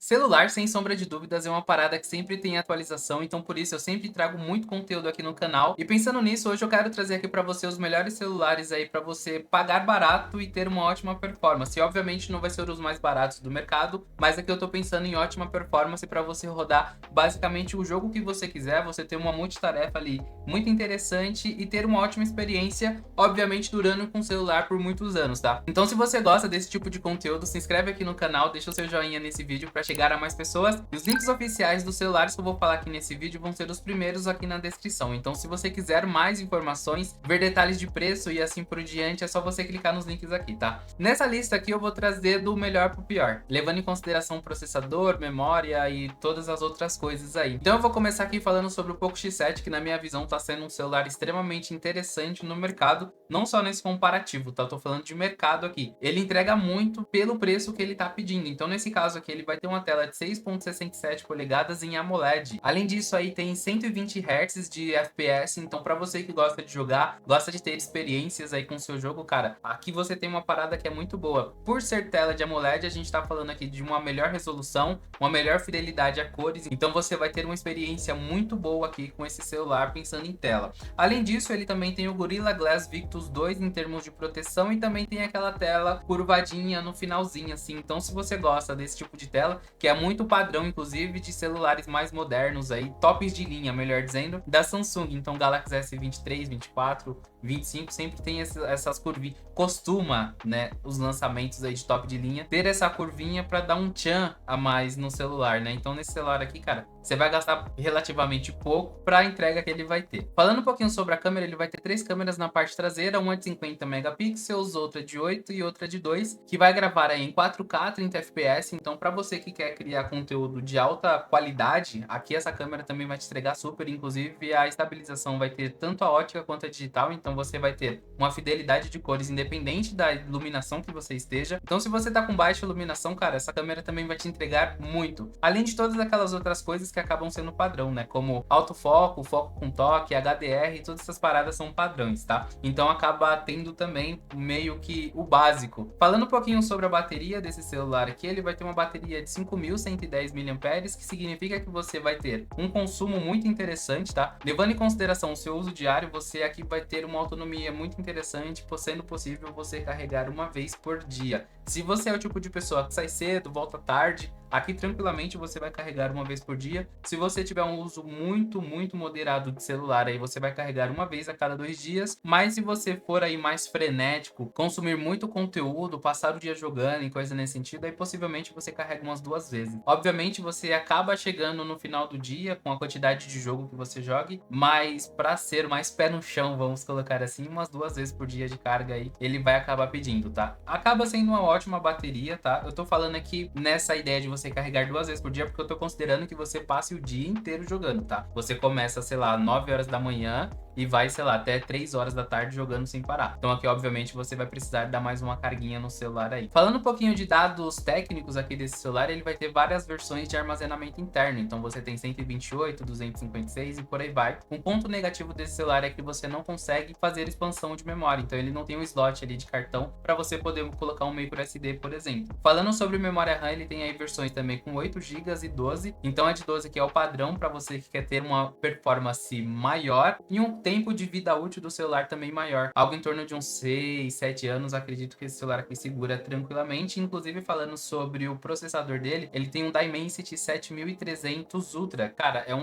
Celular, sem sombra de dúvidas, é uma parada que sempre tem atualização, então por isso eu sempre trago muito conteúdo aqui no canal. E pensando nisso, hoje eu quero trazer aqui pra você os melhores celulares aí pra você pagar barato e ter uma ótima performance. E obviamente não vai ser os mais baratos do mercado, mas aqui eu tô pensando em ótima performance pra você rodar basicamente o jogo que você quiser, você ter uma multitarefa ali muito interessante e ter uma ótima experiência, obviamente durando com o celular por muitos anos, tá? Então se você gosta desse tipo de conteúdo, se inscreve aqui no canal, deixa o seu joinha nesse vídeo pra chegar a mais pessoas. E os links oficiais dos celulares que eu vou falar aqui nesse vídeo vão ser os primeiros aqui na descrição. Então se você quiser mais informações, ver detalhes de preço e assim por diante, é só você clicar nos links aqui, tá? Nessa lista aqui eu vou trazer do melhor pro pior, levando em consideração processador, memória e todas as outras coisas aí. Então eu vou começar aqui falando sobre o Poco X7, que na minha visão tá sendo um celular extremamente interessante no mercado, não só nesse comparativo, tá? Eu tô falando de mercado aqui. Ele entrega muito pelo preço que ele tá pedindo. Então nesse caso aqui ele vai ter uma tela de 6.67 polegadas em AMOLED. Além disso aí tem 120 Hz de FPS, então pra você que gosta de jogar, gosta de ter experiências aí com o seu jogo, cara, aqui você tem uma parada que é muito boa. Por ser tela de AMOLED, a gente tá falando aqui de uma melhor resolução, uma melhor fidelidade a cores, então você vai ter uma experiência muito boa aqui com esse celular pensando em tela. Além disso, ele também tem o Gorilla Glass Victus 2 em termos de proteção e também tem aquela tela curvadinha no finalzinho assim, então se você gosta desse tipo de tela, que é muito padrão inclusive de celulares mais modernos aí, tops de linha, melhor dizendo, da Samsung, então Galaxy S23, 24, 25 sempre tem essas curvinhas, costuma, né, os lançamentos aí de top de linha, ter essa curvinha para dar um tchan a mais no celular, né? Então nesse celular aqui, cara, você vai gastar relativamente pouco para a entrega que ele vai ter. Falando um pouquinho sobre a câmera, ele vai ter três câmeras na parte traseira, uma de 50 megapixels, outra de 8 e outra de 2, que vai gravar aí em 4K 30 fps, então para você que quer criar conteúdo de alta qualidade, aqui essa câmera também vai te entregar super, inclusive a estabilização vai ter tanto a ótica quanto a digital, então você vai ter uma fidelidade de cores independente da iluminação que você esteja. Então se você tá com baixa iluminação, cara, essa câmera também vai te entregar muito. Além de todas aquelas outras coisas que acabam sendo padrão, né? Como autofoco, foco com toque, HDR, todas essas paradas são padrões, tá? Então acaba tendo também meio que o básico. Falando um pouquinho sobre a bateria desse celular aqui, ele vai ter uma bateria de 5.110 mAh, que significa que você vai ter um consumo muito interessante, tá? Levando em consideração o seu uso diário, você aqui vai ter uma autonomia muito interessante, sendo possível você carregar uma vez por dia. Se você é o tipo de pessoa que sai cedo, volta tarde, aqui tranquilamente você vai carregar uma vez por dia. Se você tiver um uso muito moderado de celular, aí você vai carregar uma vez a cada 2 dias. Mas se você for aí mais frenético, consumir muito conteúdo, passar o dia jogando e coisa nesse sentido, aí possivelmente você carrega umas 2 vezes. Obviamente você acaba chegando no final do dia com a quantidade de jogo que você jogue, mas para ser mais pé no chão, vamos colocar assim, umas 2 vezes por dia de carga aí, ele vai acabar pedindo, tá? Acaba sendo uma ótima bateria, tá? Eu tô falando aqui nessa ideia de você carregar 2 vezes por dia porque eu tô considerando que você passe o dia inteiro jogando, tá? Você começa, sei lá, 9 horas da manhã e vai, sei lá, até 3 horas da tarde jogando sem parar. Então aqui, obviamente, você vai precisar dar mais uma carguinha no celular aí. Falando um pouquinho de dados técnicos aqui desse celular, ele vai ter várias versões de armazenamento interno. Então você tem 128, 256 e por aí vai. Um ponto negativo desse celular é que você não consegue fazer expansão de memória. Então ele não tem um slot ali de cartão para você poder colocar um micro SD, por exemplo. Falando sobre memória RAM, ele tem aí versões também com 8 GB e 12. Então a de 12 aqui é o padrão para você que quer ter uma performance maior e um tempo de vida útil do celular também maior. Algo em torno de uns 6, 7 anos, acredito que esse celular aqui segura tranquilamente. Inclusive, falando sobre o processador dele, ele tem um Dimensity 7300 Ultra. Cara, é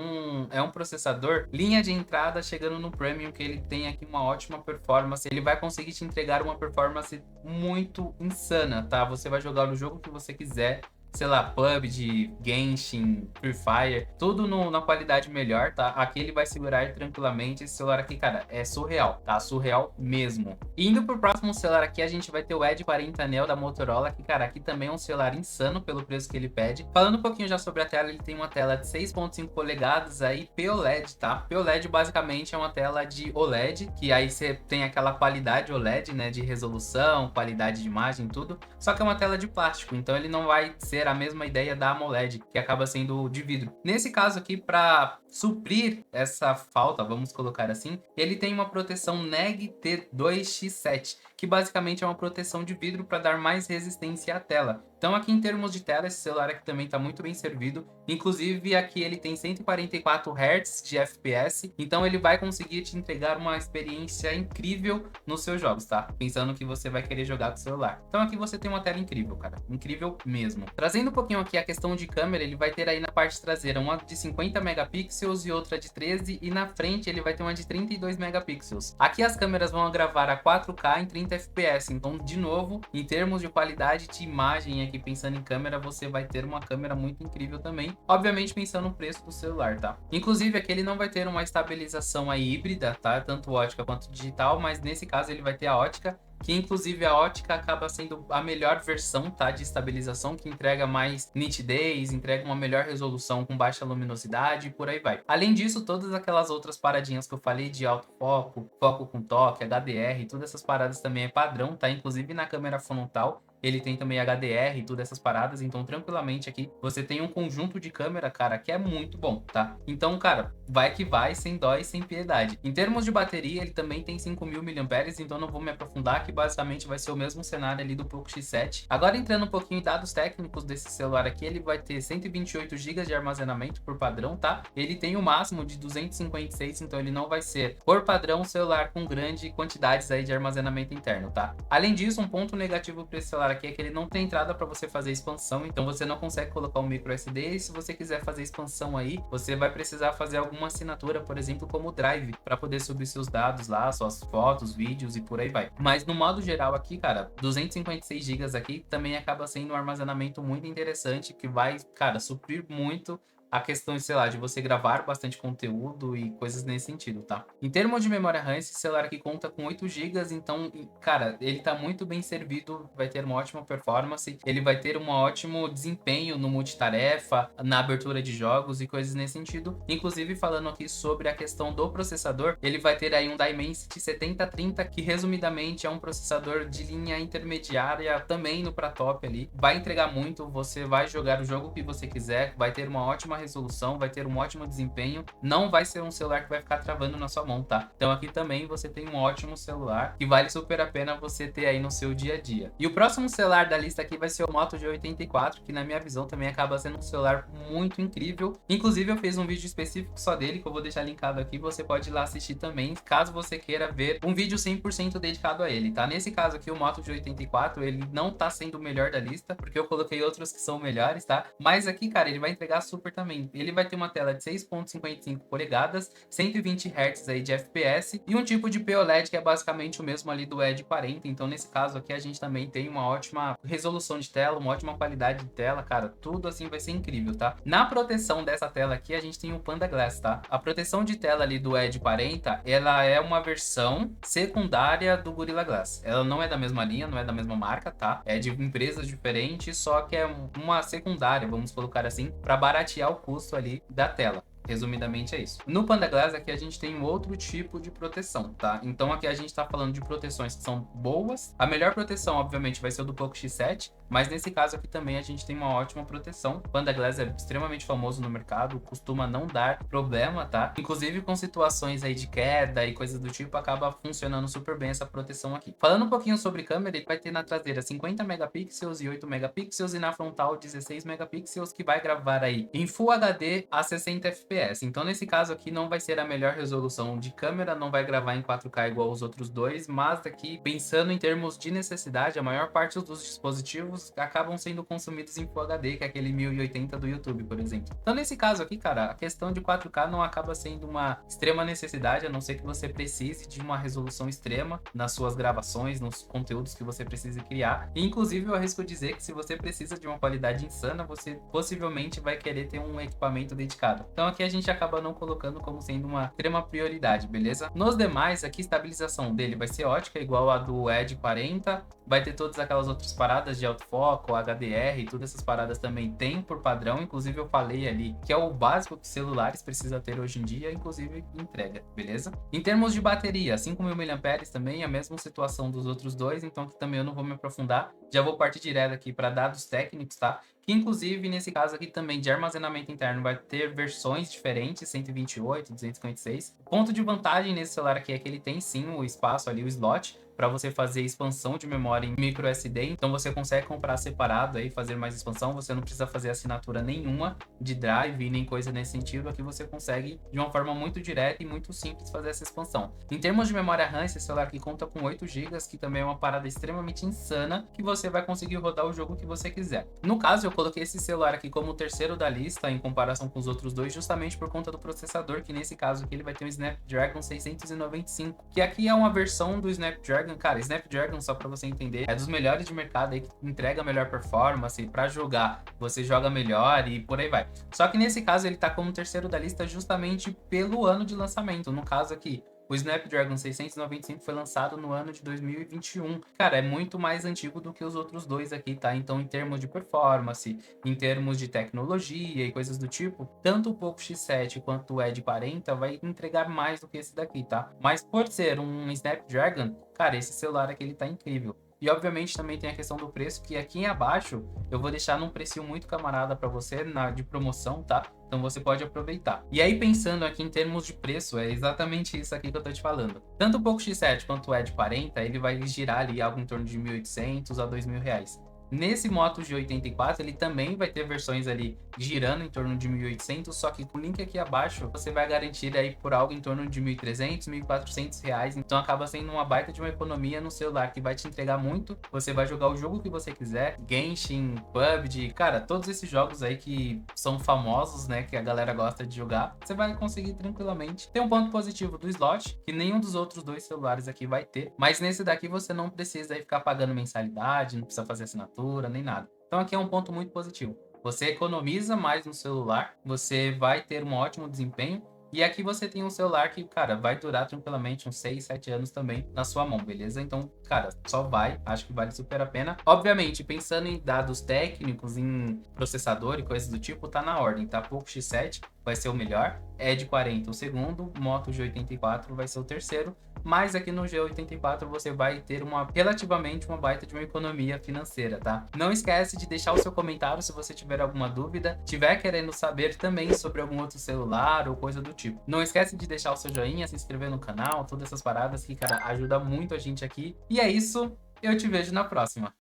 um processador linha de entrada chegando no Premium, que ele tem aqui uma ótima performance. Ele vai conseguir te entregar uma performance muito insana, tá? Você vai jogar no jogo que você quiser, sei lá, PUBG, Genshin, Free Fire, tudo na qualidade melhor, tá? Aqui ele vai segurar tranquilamente. Esse celular aqui, cara, é surreal, tá? Surreal mesmo. Indo pro próximo celular aqui, a gente vai ter o Edge 40 Neo da Motorola, que, cara, aqui também é um celular insano pelo preço que ele pede. Falando um pouquinho já sobre a tela, ele tem uma tela de 6.5 polegadas aí, POLED, tá? POLED basicamente é uma tela de OLED, que aí você tem aquela qualidade OLED, né, de resolução, qualidade de imagem, tudo, só que é uma tela de plástico, então ele não vai ser a mesma ideia da AMOLED, que acaba sendo de vidro. Nesse caso aqui, para suprir essa falta, vamos colocar assim, ele tem uma proteção NEG T2X7, que basicamente é uma proteção de vidro para dar mais resistência à tela. Então aqui em termos de tela, esse celular aqui também tá muito bem servido. Inclusive aqui ele tem 144 Hz de FPS, então ele vai conseguir te entregar uma experiência incrível nos seus jogos, tá? Pensando que você vai querer jogar com o celular. Então aqui você tem uma tela incrível, cara. Incrível mesmo. Trazendo um pouquinho aqui a questão de câmera, ele vai ter aí na parte traseira uma de 50 megapixels e outra de 13, e na frente ele vai ter uma de 32 megapixels. Aqui as câmeras vão gravar a 4K em 30 FPS, então de novo, em termos de qualidade de imagem aqui pensando em câmera, você vai ter uma câmera muito incrível também, obviamente pensando no preço do celular, tá? Inclusive aqui ele não vai ter uma estabilização aí híbrida, tá? Tanto ótica quanto digital, mas nesse caso ele vai ter a ótica, que inclusive a ótica acaba sendo a melhor versão, tá, de estabilização, que entrega mais nitidez, entrega uma melhor resolução com baixa luminosidade e por aí vai. Além disso, todas aquelas outras paradinhas que eu falei de alto foco, foco com toque, HDR, todas essas paradas também é padrão, tá? Inclusive na câmera frontal ele tem também HDR e todas essas paradas, então tranquilamente aqui você tem um conjunto de câmera, cara, que é muito bom, tá? Então, cara, vai que vai, sem dó e sem piedade. Em termos de bateria, ele também tem 5.000 mAh, então não vou me aprofundar, que basicamente vai ser o mesmo cenário ali do Poco X7. Agora entrando um pouquinho em dados técnicos desse celular aqui, ele vai ter 128 GB de armazenamento por padrão, tá? Ele tem o máximo de 256, então ele não vai ser, por padrão, um celular com grande quantidades aí de armazenamento interno, tá? Além disso, um ponto negativo para esse celular aqui é que ele não tem entrada para você fazer expansão, então você não consegue colocar um micro SD, e se você quiser fazer expansão aí, você vai precisar fazer alguma assinatura, por exemplo, como o Drive, para poder subir seus dados lá, suas fotos, vídeos e por aí vai. Mas no modo geral aqui, cara, 256 GB aqui também acaba sendo um armazenamento muito interessante, que vai, cara, suprir muito a questão, sei lá, de você gravar bastante conteúdo e coisas nesse sentido, tá? Em termos de memória RAM, esse celular aqui conta com 8 GB, então, cara, ele tá muito bem servido, vai ter uma ótima performance, ele vai ter um ótimo desempenho no multitarefa, na abertura de jogos e coisas nesse sentido. Inclusive, falando aqui sobre a questão do processador, ele vai ter aí um Dimensity 7030, que resumidamente é um processador de linha intermediária, também no pra top ali. Vai entregar muito, você vai jogar o jogo que você quiser, vai ter uma ótima resolução, vai ter um ótimo desempenho, não vai ser um celular que vai ficar travando na sua mão, tá? Então aqui também você tem um ótimo celular que vale super a pena você ter aí no seu dia a dia. E o próximo celular da lista aqui vai ser o Moto G84, que na minha visão também acaba sendo um celular muito incrível. Inclusive eu fiz um vídeo específico só dele, que eu vou deixar linkado aqui, você pode ir lá assistir também, caso você queira ver um vídeo 100% dedicado a ele, tá? Nesse caso aqui, o Moto G84, ele não tá sendo o melhor da lista, porque eu coloquei outros que são melhores, tá? Mas aqui, cara, ele vai entregar super também. Ele vai ter uma tela de 6.55 polegadas, 120 Hz aí de FPS e um tipo de POLED que é basicamente o mesmo ali do Edge 40. Então nesse caso aqui a gente também tem uma ótima resolução de tela, uma ótima qualidade de tela, cara, tudo assim vai ser incrível, tá? Na proteção dessa tela aqui a gente tem o Panda Glass, tá? A proteção de tela ali do Edge 40, ela é uma versão secundária do Gorilla Glass. Ela não é da mesma linha, não é da mesma marca, tá? É de empresas diferentes, só que é uma secundária, vamos colocar assim, para baratear o custo ali da tela. Resumidamente é isso. No Panda Glass aqui a gente tem um outro tipo de proteção, tá? Então aqui a gente tá falando de proteções que são boas. A melhor proteção, obviamente, vai ser o do Poco X7, mas nesse caso aqui também a gente tem uma ótima proteção. Panda Glass é extremamente famoso no mercado, costuma não dar problema, tá? Inclusive com situações aí de queda e coisas do tipo, acaba funcionando super bem essa proteção aqui. Falando um pouquinho sobre câmera, ele vai ter na traseira 50 megapixels e 8 megapixels, e na frontal 16 megapixels, que vai gravar aí em Full HD a 60 FPS. Então nesse caso aqui não vai ser a melhor resolução de câmera, não vai gravar em 4K igual os outros dois, mas aqui pensando em termos de necessidade, a maior parte dos dispositivos acabam sendo consumidos em Full HD, que é aquele 1080 do YouTube, por exemplo. Então nesse caso aqui, cara, a questão de 4K não acaba sendo uma extrema necessidade, a não ser que você precise de uma resolução extrema nas suas gravações, nos conteúdos que você precisa criar. E inclusive eu arrisco dizer que se você precisa de uma qualidade insana, você possivelmente vai querer ter um equipamento dedicado. Então aqui a gente acaba não colocando como sendo uma extrema prioridade, beleza? Nos demais, aqui a estabilização dele vai ser ótica, igual a do Edge 40, vai ter todas aquelas outras paradas de alto foco, HDR, todas essas paradas também tem por padrão, inclusive eu falei ali que é o básico que celulares precisa ter hoje em dia, inclusive entrega, beleza? Em termos de bateria, 5.000 mAh também, a mesma situação dos outros dois, então que também eu não vou me aprofundar, já vou partir direto aqui para dados técnicos, tá? Que inclusive nesse caso aqui também de armazenamento interno vai ter versões diferentes, 128, 256. O ponto de vantagem nesse celular aqui é que ele tem sim o espaço ali, o slot, para você fazer expansão de memória em micro SD, então você consegue comprar separado aí, fazer mais expansão, você não precisa fazer assinatura nenhuma de drive, nem coisa nesse sentido, aqui você consegue de uma forma muito direta e muito simples fazer essa expansão. Em termos de memória RAM, esse celular aqui conta com 8 GB, que também é uma parada extremamente insana, que você vai conseguir rodar o jogo que você quiser. No caso, eu coloquei esse celular aqui como o terceiro da lista, em comparação com os outros dois, justamente por conta do processador, que nesse caso aqui ele vai ter um Snapdragon 695, que aqui é uma versão do Snapdragon. Cara, Snapdragon, só para você entender, é dos melhores de mercado aí, que entrega melhor performance, para jogar você joga melhor e por aí vai. Só que nesse caso ele tá como terceiro da lista justamente pelo ano de lançamento. No caso aqui, o Snapdragon 695 foi lançado no ano de 2021. Cara, é muito mais antigo do que os outros dois aqui, tá? Então, em termos de performance, em termos de tecnologia e coisas do tipo, tanto o Poco X7 quanto o Edge 40 vai entregar mais do que esse daqui, tá? Mas por ser um Snapdragon, cara, esse celular aqui ele tá incrível. E obviamente também tem a questão do preço, que aqui abaixo eu vou deixar num precinho muito camarada para você, de promoção, tá? Então você pode aproveitar. E aí pensando aqui em termos de preço, é exatamente isso aqui que eu tô te falando. Tanto o Poco X7 quanto o Edge 40, ele vai girar ali algo em torno de 1.800 a 2.000 reais. Nesse Moto G84, ele também vai ter versões ali girando em torno de 1.800, só que com o link aqui abaixo, você vai garantir aí por algo em torno de 1.300, 1.400 reais. Então acaba sendo uma baita de uma economia no celular que vai te entregar muito. Você vai jogar o jogo que você quiser, Genshin, PUBG, cara, todos esses jogos aí que são famosos, né, que a galera gosta de jogar, você vai conseguir tranquilamente. Tem um ponto positivo do slot, que nenhum dos outros dois celulares aqui vai ter, mas nesse daqui você não precisa aí ficar pagando mensalidade, não precisa fazer assinatura, nem nada. Então aqui é um ponto muito positivo. Você economiza mais no celular, você vai ter um ótimo desempenho, e aqui você tem um celular que, cara, vai durar tranquilamente uns 6, 7 anos também na sua mão, beleza? Então, cara, só vai, acho que vale super a pena. Obviamente, pensando em dados técnicos, em processador e coisas do tipo, tá na ordem, tá? Poco X7 vai ser o melhor, Edge 40 o segundo, Moto G84 vai ser o terceiro, mas aqui no G84 você vai ter relativamente uma baita de uma economia financeira, tá? Não esquece de deixar o seu comentário se você tiver alguma dúvida, tiver querendo saber também sobre algum outro celular ou coisa do tipo. Não esquece de deixar o seu joinha, se inscrever no canal, todas essas paradas que, cara, ajuda muito a gente aqui. E é isso, eu te vejo na próxima.